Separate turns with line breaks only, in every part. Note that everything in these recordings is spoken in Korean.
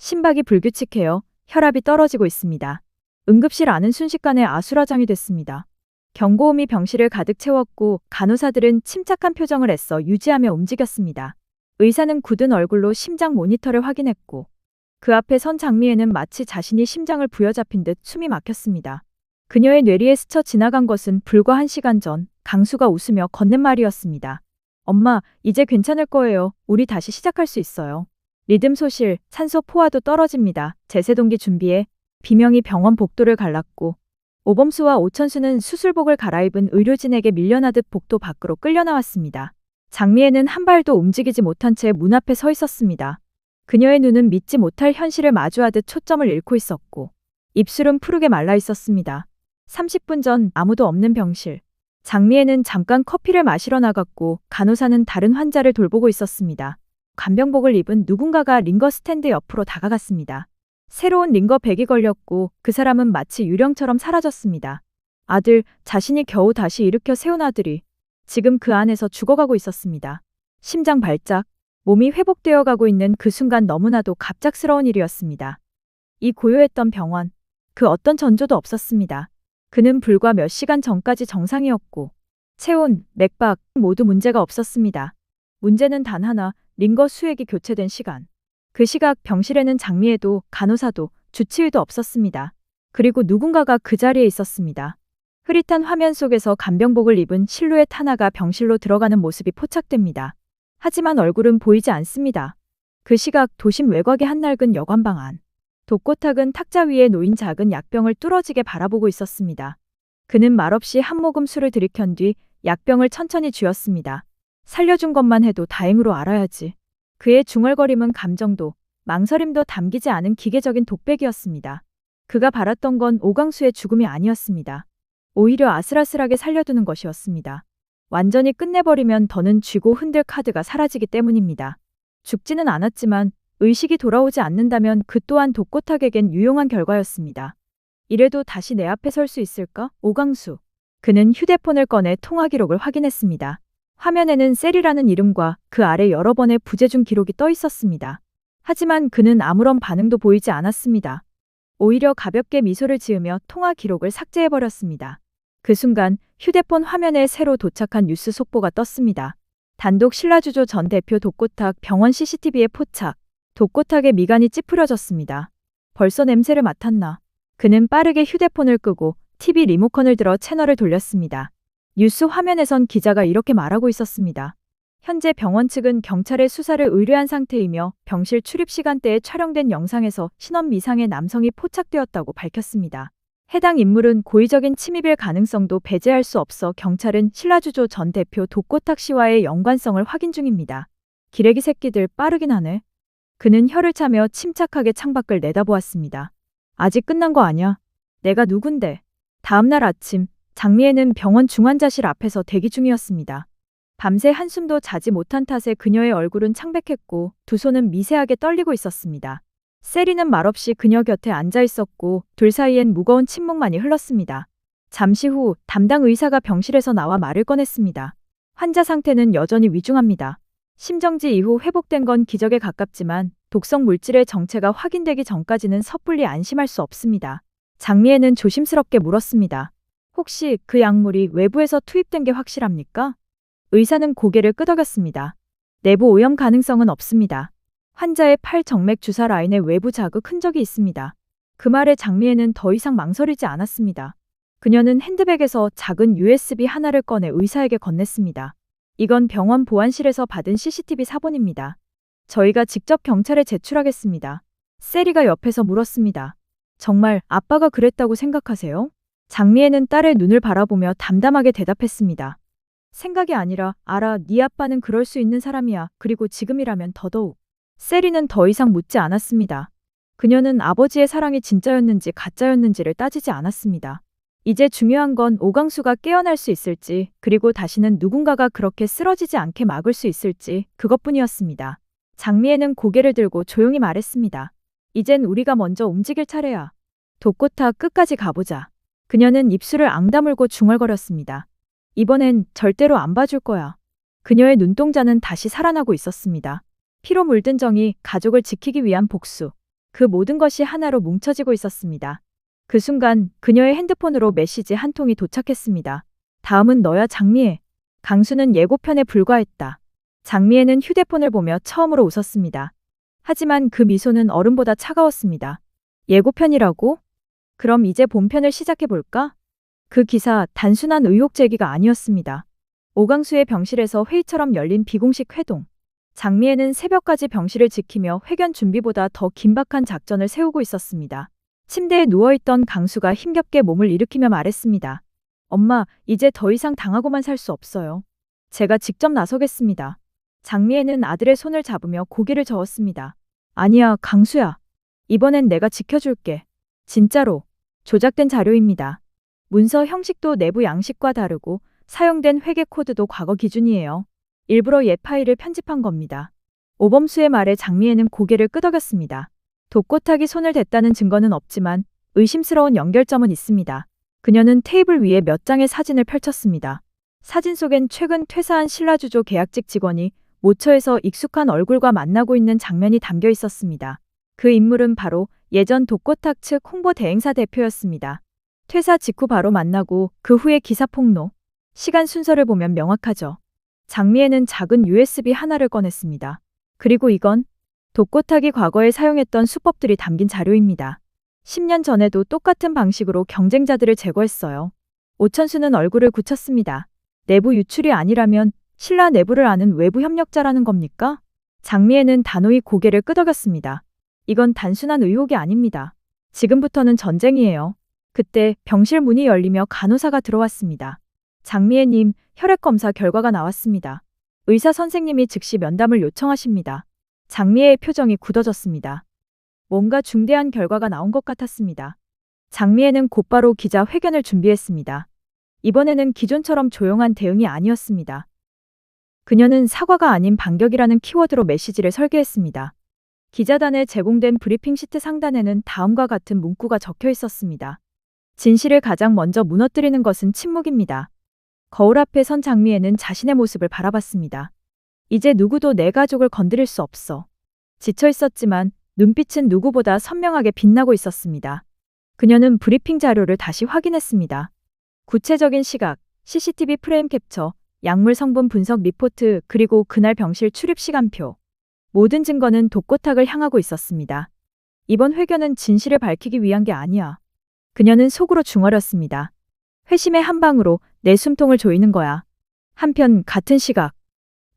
심박이 불규칙해요. 혈압이 떨어지고 있습니다. 응급실 안은 순식간에 아수라장이 됐습니다. 경고음이 병실을 가득 채웠고 간호사들은 침착한 표정을 애써 유지하며 움직였습니다. 의사는 굳은 얼굴로 심장 모니터를 확인했고 그 앞에 선 장미애는 마치 자신이 심장을 부여잡힌 듯 숨이 막혔습니다. 그녀의 뇌리에 스쳐 지나간 것은 불과 1시간 전 강수가 웃으며 건넨 말이었습니다. 엄마, 이제 괜찮을 거예요. 우리 다시 시작할 수 있어요. 리듬 소실, 산소 포화도 떨어집니다. 제세동기 준비해. 비명이 병원 복도를 갈랐고 오범수와 오천수는 수술복을 갈아입은 의료진에게 밀려나듯 복도 밖으로 끌려 나왔습니다. 장미애는 한 발도 움직이지 못한 채 문 앞에 서 있었습니다. 그녀의 눈은 믿지 못할 현실을 마주하듯 초점을 잃고 있었고 입술은 푸르게 말라 있었습니다. 30분 전 아무도 없는 병실. 장미애는 잠깐 커피를 마시러 나갔고 간호사는 다른 환자를 돌보고 있었습니다. 간병복을 입은 누군가가 링거 스탠드 옆으로 다가갔습니다. 새로운 링거 백이 걸렸고 그 사람은 마치 유령처럼 사라졌습니다. 아들, 자신이 겨우 다시 일으켜 세운 아들이 지금 그 안에서 죽어가고 있었습니다. 심장 발작, 몸이 회복되어 가고 있는 그 순간 너무나도 갑작스러운 일이었습니다. 이 고요했던 병원, 그 어떤 전조도 없었습니다. 그는 불과 몇 시간 전까지 정상이었고 체온, 맥박 모두 문제가 없었습니다. 문제는 단 하나, 링거 수액이 교체된 시간. 그 시각 병실에는 장미애도 간호사도 주치의도 없었습니다. 그리고 누군가가 그 자리에 있었습니다. 흐릿한 화면 속에서 간병복을 입은 실루엣 하나가 병실로 들어가는 모습이 포착됩니다. 하지만 얼굴은 보이지 않습니다. 그 시각 도심 외곽의 한 낡은 여관방 안. 독고탁은 탁자 위에 놓인 작은 약병을 뚫어지게 바라보고 있었습니다. 그는 말없이 한 모금 술을 들이켠 뒤 약병을 천천히 쥐었습니다. 살려준 것만 해도 다행으로 알아야지. 그의 중얼거림은 감정도, 망설임도 담기지 않은 기계적인 독백이었습니다. 그가 바랐던 건 오광수의 죽음이 아니었습니다. 오히려 아슬아슬하게 살려두는 것이었습니다. 완전히 끝내버리면 더는 쥐고 흔들 카드가 사라지기 때문입니다. 죽지는 않았지만 의식이 돌아오지 않는다면 그 또한 독고탁에겐 유용한 결과였습니다. 이래도 다시 내 앞에 설 수 있을까? 오광수. 그는 휴대폰을 꺼내 통화 기록을 확인했습니다. 화면에는 셀이라는 이름과 그 아래 여러 번의 부재중 기록이 떠 있었습니다. 하지만 그는 아무런 반응도 보이지 않았습니다. 오히려 가볍게 미소를 지으며 통화 기록을 삭제해버렸습니다. 그 순간 휴대폰 화면에 새로 도착한 뉴스 속보가 떴습니다. 단독 신라주조 전 대표 독고탁 병원 CCTV에 포착. 독고탁의 미간이 찌푸려졌습니다. 벌써 냄새를 맡았나? 그는 빠르게 휴대폰을 끄고 TV 리모컨을 들어 채널을 돌렸습니다. 뉴스 화면에선 기자가 이렇게 말하고 있었습니다. 현재 병원 측은 경찰의 수사를 의뢰한 상태이며 병실 출입 시간대에 촬영된 영상에서 신원 미상의 남성이 포착되었다고 밝혔습니다. 해당 인물은 고의적인 침입일 가능성도 배제할 수 없어 경찰은 신라주조 전 대표 독고탁 씨와의 연관성을 확인 중입니다. 기레기 새끼들 빠르긴 하네. 그는 혀를 차며 침착하게 창밖을 내다보았습니다. 아직 끝난 거 아냐? 내가 누군데? 다음날 아침 장미애는 병원 중환자실 앞에서 대기 중이었습니다. 밤새 한숨도 자지 못한 탓에 그녀의 얼굴은 창백했고 두 손은 미세하게 떨리고 있었습니다. 세리는 말없이 그녀 곁에 앉아 있었고 둘 사이엔 무거운 침묵만이 흘렀습니다. 잠시 후 담당 의사가 병실에서 나와 말을 꺼냈습니다. 환자 상태는 여전히 위중합니다. 심정지 이후 회복된 건 기적에 가깝지만 독성 물질의 정체가 확인되기 전까지는 섣불리 안심할 수 없습니다. 장미애는 조심스럽게 물었습니다. 혹시 그 약물이 외부에서 투입된 게 확실합니까? 의사는 고개를 끄덕였습니다. 내부 오염 가능성은 없습니다. 환자의 팔 정맥 주사 라인에 외부 자극 흔적이 있습니다. 그 말에 장미애는 더 이상 망설이지 않았습니다. 그녀는 핸드백에서 작은 USB 하나를 꺼내 의사에게 건넸습니다. 이건 병원 보안실에서 받은 CCTV 사본입니다. 저희가 직접 경찰에 제출하겠습니다. 세리가 옆에서 물었습니다. 정말 아빠가 그랬다고 생각하세요? 장미애는 딸의 눈을 바라보며 담담하게 대답했습니다. 생각이 아니라 알아, 네 아빠는 그럴 수 있는 사람이야. 그리고 지금이라면 더더욱. 세리는 더 이상 묻지 않았습니다. 그녀는 아버지의 사랑이 진짜였는지 가짜였는지를 따지지 않았습니다. 이제 중요한 건 오광수가 깨어날 수 있을지, 그리고 다시는 누군가가 그렇게 쓰러지지 않게 막을 수 있을지 그것뿐이었습니다. 장미애는 고개를 들고 조용히 말했습니다. 이젠 우리가 먼저 움직일 차례야. 독고탁 끝까지 가보자. 그녀는 입술을 앙다물고 중얼거렸습니다. 이번엔 절대로 안 봐줄 거야. 그녀의 눈동자는 다시 살아나고 있었습니다. 피로 물든 정이, 가족을 지키기 위한 복수. 그 모든 것이 하나로 뭉쳐지고 있었습니다. 그 순간 그녀의 핸드폰으로 메시지 한 통이 도착했습니다. 다음은 너야 장미애. 강수는 예고편에 불과했다. 장미애는 휴대폰을 보며 처음으로 웃었습니다. 하지만 그 미소는 얼음보다 차가웠습니다. 예고편이라고? 그럼 이제 본편을 시작해볼까? 그 기사 단순한 의혹 제기가 아니었습니다. 오강수의 병실에서 회의처럼 열린 비공식 회동. 장미애는 새벽까지 병실을 지키며 회견 준비보다 더 긴박한 작전을 세우고 있었습니다. 침대에 누워있던 강수가 힘겹게 몸을 일으키며 말했습니다. 엄마, 이제 더 이상 당하고만 살 수 없어요. 제가 직접 나서겠습니다. 장미애는 아들의 손을 잡으며 고개를 저었습니다. 아니야, 강수야. 이번엔 내가 지켜줄게. 진짜로. 조작된 자료입니다. 문서 형식도 내부 양식과 다르고 사용된 회계 코드도 과거 기준이에요. 일부러 옛 파일을 편집한 겁니다. 오범수의 말에 장미애는 고개를 끄덕였습니다. 독고탁이 손을 댔다는 증거는 없지만 의심스러운 연결점은 있습니다. 그녀는 테이블 위에 몇 장의 사진을 펼쳤습니다. 사진 속엔 최근 퇴사한 신라주조 계약직 직원이 모처에서 익숙한 얼굴과 만나고 있는 장면이 담겨 있었습니다. 그 인물은 바로 예전 독고탁 측 홍보 대행사 대표였습니다. 퇴사 직후 바로 만나고 그 후의 기사 폭로. 시간 순서를 보면 명확하죠. 장미애는 작은 USB 하나를 꺼냈습니다. 그리고 이건 독고탁이 과거에 사용했던 수법들이 담긴 자료입니다. 10년 전에도 똑같은 방식으로 경쟁자들을 제거했어요. 오천수는 얼굴을 굳혔습니다. 내부 유출이 아니라면 신라 내부를 아는 외부 협력자라는 겁니까? 장미애는 단호히 고개를 끄덕였습니다. 이건 단순한 의혹이 아닙니다. 지금부터는 전쟁이에요. 그때 병실 문이 열리며 간호사가 들어왔습니다. 장미애님, 혈액검사 결과가 나왔습니다. 의사 선생님이 즉시 면담을 요청하십니다. 장미애의 표정이 굳어졌습니다. 뭔가 중대한 결과가 나온 것 같았습니다. 장미애는 곧바로 기자 회견을 준비했습니다. 이번에는 기존처럼 조용한 대응이 아니었습니다. 그녀는 사과가 아닌 반격이라는 키워드로 메시지를 설계했습니다. 기자단에 제공된 브리핑 시트 상단에는 다음과 같은 문구가 적혀 있었습니다. 진실을 가장 먼저 무너뜨리는 것은 침묵입니다. 거울 앞에 선 장미애는 자신의 모습을 바라봤습니다. 이제 누구도 내 가족을 건드릴 수 없어. 지쳐 있었지만 눈빛은 누구보다 선명하게 빛나고 있었습니다. 그녀는 브리핑 자료를 다시 확인했습니다. 구체적인 시각, CCTV 프레임 캡처, 약물 성분 분석 리포트, 그리고 그날 병실 출입 시간표. 모든 증거는 독고탁을 향하고 있었습니다. 이번 회견은 진실을 밝히기 위한 게 아니야. 그녀는 속으로 중얼였습니다. 회심의 한 방으로 내 숨통을 조이는 거야. 한편 같은 시각.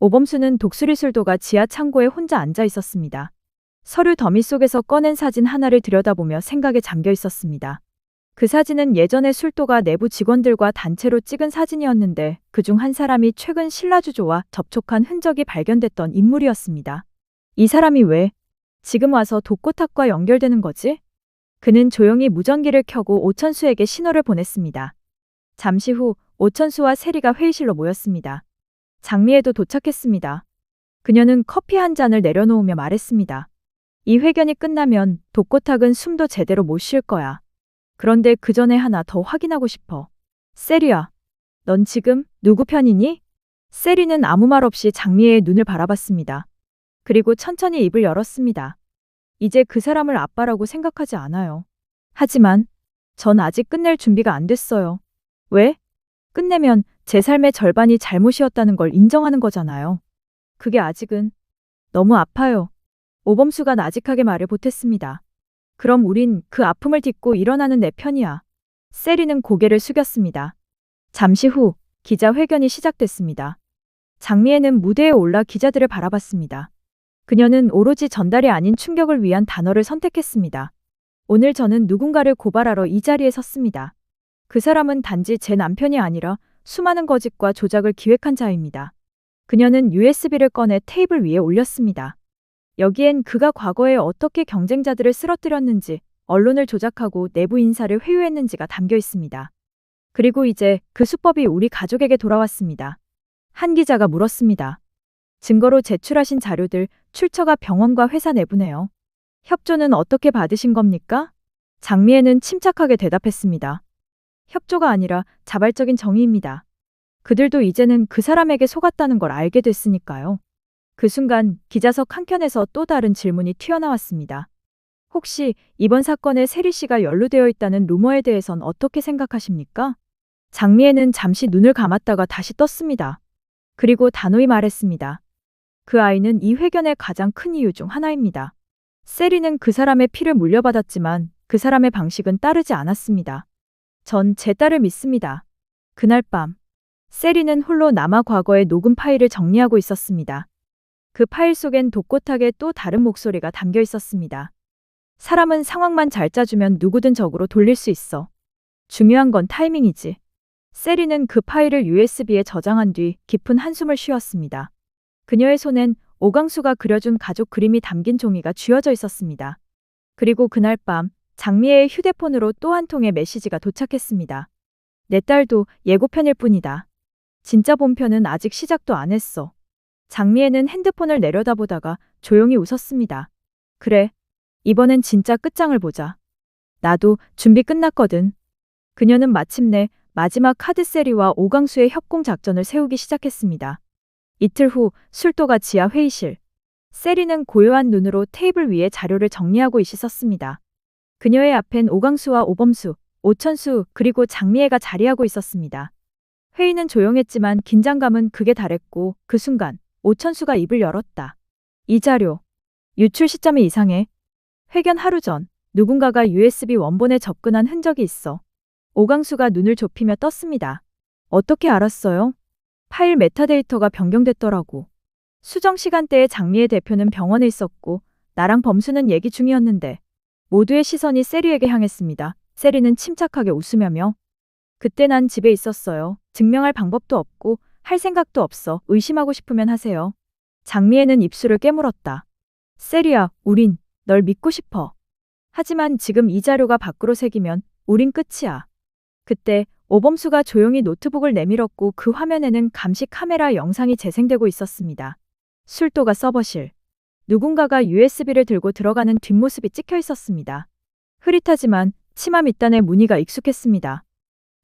오범수는 독수리술도가 지하 창고에 혼자 앉아 있었습니다. 서류 더미 속에서 꺼낸 사진 하나를 들여다보며 생각에 잠겨 있었습니다. 그 사진은 예전에 술도가 내부 직원들과 단체로 찍은 사진이었는데 그중 한 사람이 최근 신라주조와 접촉한 흔적이 발견됐던 인물이었습니다. 이 사람이 왜 지금 와서 독고탁과 연결되는 거지? 그는 조용히 무전기를 켜고 오천수에게 신호를 보냈습니다. 잠시 후 오천수와 세리가 회의실로 모였습니다. 장미애도 도착했습니다. 그녀는 커피 한 잔을 내려놓으며 말했습니다. 이 회견이 끝나면 독고탁은 숨도 제대로 못 쉴 거야. 그런데 그 전에 하나 더 확인하고 싶어. 세리야, 넌 지금 누구 편이니? 세리는 아무 말 없이 장미애의 눈을 바라봤습니다. 그리고 천천히 입을 열었습니다. 이제 그 사람을 아빠라고 생각하지 않아요. 하지만 전 아직 끝낼 준비가 안 됐어요. 왜? 끝내면 제 삶의 절반이 잘못이었다는 걸 인정하는 거잖아요. 그게 아직은 너무 아파요. 오범수가 나직하게 말을 보탰습니다. 그럼 우린 그 아픔을 딛고 일어나는 내 편이야. 세리는 고개를 숙였습니다. 잠시 후 기자회견이 시작됐습니다. 장미애는 무대에 올라 기자들을 바라봤습니다. 그녀는 오로지 전달이 아닌 충격을 위한 단어를 선택했습니다. 오늘 저는 누군가를 고발하러 이 자리에 섰습니다. 그 사람은 단지 제 남편이 아니라 수많은 거짓과 조작을 기획한 자입니다. 그녀는 USB를 꺼내 테이블 위에 올렸습니다. 여기엔 그가 과거에 어떻게 경쟁자들을 쓰러뜨렸는지, 언론을 조작하고 내부 인사를 회유했는지가 담겨 있습니다. 그리고 이제 그 수법이 우리 가족에게 돌아왔습니다. 한 기자가 물었습니다. 증거로 제출하신 자료들, 출처가 병원과 회사 내부네요. 협조는 어떻게 받으신 겁니까? 장미애는 침착하게 대답했습니다. 협조가 아니라 자발적인 정의입니다. 그들도 이제는 그 사람에게 속았다는 걸 알게 됐으니까요. 그 순간 기자석 한켠에서 또 다른 질문이 튀어나왔습니다. 혹시 이번 사건에 세리 씨가 연루되어 있다는 루머에 대해선 어떻게 생각하십니까? 장미애는 잠시 눈을 감았다가 다시 떴습니다. 그리고 단호히 말했습니다. 그 아이는 이 회견의 가장 큰 이유 중 하나입니다. 세리는 그 사람의 피를 물려받았지만 그 사람의 방식은 따르지 않았습니다. 전 제 딸을 믿습니다. 그날 밤, 세리는 홀로 남아 과거의 녹음 파일을 정리하고 있었습니다. 그 파일 속엔 독고탁의 또 다른 목소리가 담겨 있었습니다. 사람은 상황만 잘 짜주면 누구든 적으로 돌릴 수 있어. 중요한 건 타이밍이지. 세리는 그 파일을 USB에 저장한 뒤 깊은 한숨을 쉬었습니다. 그녀의 손엔 오강수가 그려준 가족 그림이 담긴 종이가 쥐어져 있었습니다. 그리고 그날 밤 장미애의 휴대폰으로 또 한 통의 메시지가 도착했습니다. 내 딸도 예고편일 뿐이다. 진짜 본편은 아직 시작도 안 했어. 장미애는 핸드폰을 내려다보다가 조용히 웃었습니다. 그래, 이번엔 진짜 끝장을 보자. 나도 준비 끝났거든. 그녀는 마침내 마지막 카드세리와 오강수의 협공 작전을 세우기 시작했습니다. 이틀 후 술도가 지하 회의실. 세리는 고요한 눈으로 테이블 위에 자료를 정리하고 있었습니다. 그녀의 앞엔 오강수와 오범수, 오천수 그리고 장미애가 자리하고 있었습니다. 회의는 조용했지만 긴장감은 극에 달했고 그 순간 오천수가 입을 열었다. 이 자료. 유출 시점이 이상해. 회견 하루 전 누군가가 USB 원본에 접근한 흔적이 있어. 오강수가 눈을 좁히며 떴습니다. 어떻게 알았어요? 파일 메타데이터가 변경됐더라고. 수정 시간대에 장미애 대표는 병원에 있었고 나랑 범수는 얘기 중이었는데 모두의 시선이 세리에게 향했습니다. 세리는 침착하게 웃으며며 그때 난 집에 있었어요. 증명할 방법도 없고 할 생각도 없어. 의심하고 싶으면 하세요. 장미애는 입술을 깨물었다. 세리야, 우린 널 믿고 싶어. 하지만 지금 이 자료가 밖으로 새기면 우린 끝이야. 그때 오범수가 조용히 노트북을 내밀었고 그 화면에는 감시 카메라 영상이 재생되고 있었습니다. 술도가 서버실. 누군가가 USB를 들고 들어가는 뒷모습이 찍혀 있었습니다. 흐릿하지만 치마 밑단의 무늬가 익숙했습니다.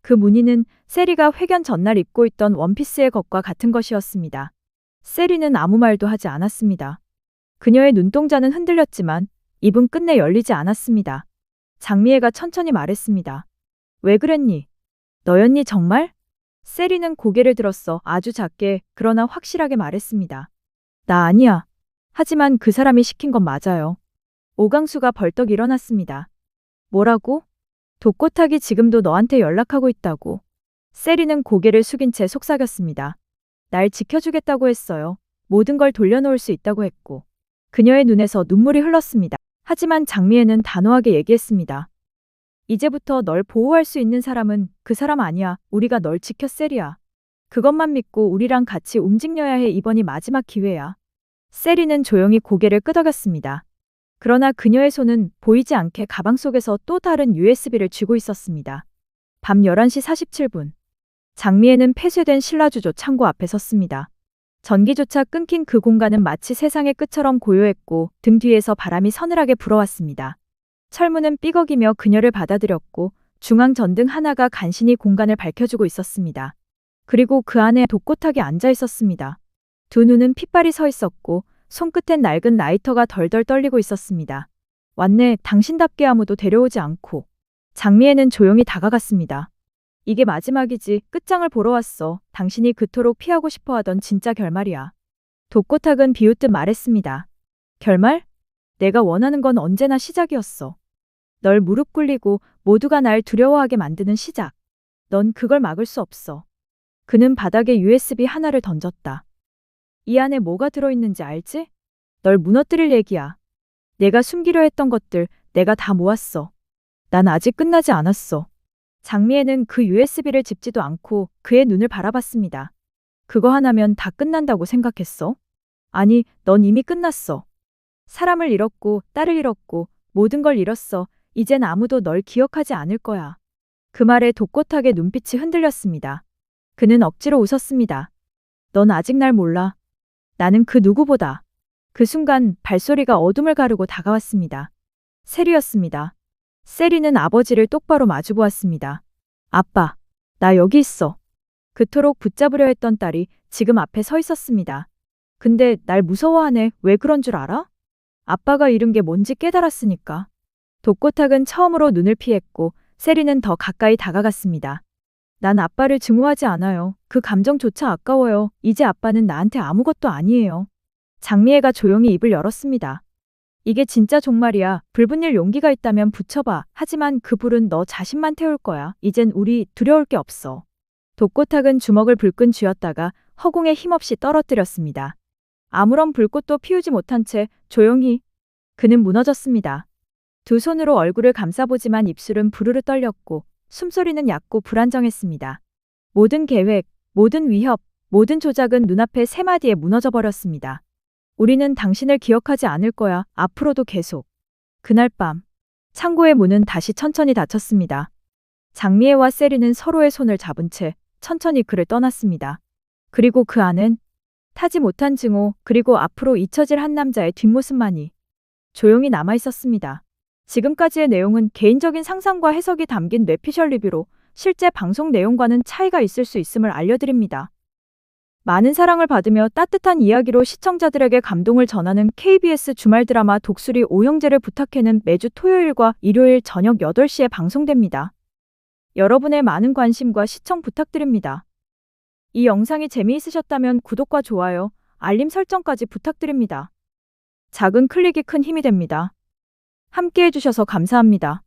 그 무늬는 세리가 회견 전날 입고 있던 원피스의 것과 같은 것이었습니다. 세리는 아무 말도 하지 않았습니다. 그녀의 눈동자는 흔들렸지만 입은 끝내 열리지 않았습니다. 장미애가 천천히 말했습니다. 왜 그랬니? 너였니 정말? 세리는 고개를 들었어 아주 작게 그러나 확실하게 말했습니다. 나 아니야. 하지만 그 사람이 시킨 건 맞아요. 오강수가 벌떡 일어났습니다. 뭐라고? 독고탁이 지금도 너한테 연락하고 있다고. 세리는 고개를 숙인 채 속삭였습니다. 날 지켜주겠다고 했어요. 모든 걸 돌려놓을 수 있다고 했고. 그녀의 눈에서 눈물이 흘렀습니다. 하지만 장미애는 단호하게 얘기했습니다. 이제부터 널 보호할 수 있는 사람은 그 사람 아니야. 우리가 널 지켜 세리야. 그것만 믿고 우리랑 같이 움직여야 해. 이번이 마지막 기회야. 세리는 조용히 고개를 끄덕였습니다. 그러나 그녀의 손은 보이지 않게 가방 속에서 또 다른 USB를 쥐고 있었습니다. 밤 11시 47분. 장미애는 폐쇄된 신라주조 창고 앞에 섰습니다. 전기조차 끊긴 그 공간은 마치 세상의 끝처럼 고요했고 등 뒤에서 바람이 서늘하게 불어왔습니다. 철문은 삐걱이며 그녀를 받아들였고 중앙 전등 하나가 간신히 공간을 밝혀주고 있었습니다. 그리고 그 안에 독고탁이 앉아 있었습니다. 두 눈은 핏발이 서 있었고 손끝엔 낡은 라이터가 덜덜 떨리고 있었습니다. 왔네, 당신답게 아무도 데려오지 않고. 장미애는 조용히 다가갔습니다. 이게 마지막이지. 끝장을 보러 왔어. 당신이 그토록 피하고 싶어하던 진짜 결말이야. 독고탁은 비웃듯 말했습니다. 결말? 내가 원하는 건 언제나 시작이었어. 널 무릎 꿇리고 모두가 날 두려워하게 만드는 시작. 넌 그걸 막을 수 없어. 그는 바닥에 USB 하나를 던졌다. 이 안에 뭐가 들어있는지 알지? 널 무너뜨릴 얘기야. 내가 숨기려 했던 것들 내가 다 모았어. 난 아직 끝나지 않았어. 장미애는 그 USB를 집지도 않고 그의 눈을 바라봤습니다. 그거 하나면 다 끝난다고 생각했어? 아니, 넌 이미 끝났어. 사람을 잃었고 딸을 잃었고 모든 걸 잃었어. 이젠 아무도 널 기억하지 않을 거야. 그 말에 독고탁의 눈빛이 흔들렸습니다. 그는 억지로 웃었습니다. 넌 아직 날 몰라. 나는 그 누구보다. 그 순간 발소리가 어둠을 가르고 다가왔습니다. 세리였습니다. 세리는 아버지를 똑바로 마주보았습니다. 아빠, 나 여기 있어. 그토록 붙잡으려 했던 딸이 지금 앞에 서 있었습니다. 근데 날 무서워하네. 왜 그런 줄 알아? 아빠가 잃은 게 뭔지 깨달았으니까. 독고탁은 처음으로 눈을 피했고 세리는 더 가까이 다가갔습니다. 난 아빠를 증오하지 않아요. 그 감정조차 아까워요. 이제 아빠는 나한테 아무것도 아니에요. 장미애가 조용히 입을 열었습니다. 이게 진짜 종말이야. 불 붙일 용기가 있다면 붙여봐. 하지만 그 불은 너 자신만 태울 거야. 이젠 우리 두려울 게 없어. 독고탁은 주먹을 불끈 쥐었다가 허공에 힘없이 떨어뜨렸습니다. 아무런 불꽃도 피우지 못한 채 조용히 그는 무너졌습니다. 두 손으로 얼굴을 감싸보지만 입술은 부르르 떨렸고 숨소리는 얕고 불안정했습니다. 모든 계획, 모든 위협, 모든 조작은 눈앞에 세 마디에 무너져 버렸습니다. 우리는 당신을 기억하지 않을 거야. 앞으로도 계속. 그날 밤 창고의 문은 다시 천천히 닫혔습니다. 장미애와 세리는 서로의 손을 잡은 채 천천히 그를 떠났습니다. 그리고 그 안은 타지 못한 증오, 그리고 앞으로 잊혀질 한 남자의 뒷모습만이 조용히 남아 있었습니다. 지금까지의 내용은 개인적인 상상과 해석이 담긴 뇌피셜 리뷰로 실제 방송 내용과는 차이가 있을 수 있음을 알려드립니다. 많은 사랑을 받으며 따뜻한 이야기로 시청자들에게 감동을 전하는 KBS 주말 드라마 독수리 오형제를 부탁해는 매주 토요일과 일요일 저녁 8시에 방송됩니다. 여러분의 많은 관심과 시청 부탁드립니다. 이 영상이 재미있으셨다면 구독과 좋아요, 알림 설정까지 부탁드립니다. 작은 클릭이 큰 힘이 됩니다. 함께 해주셔서 감사합니다.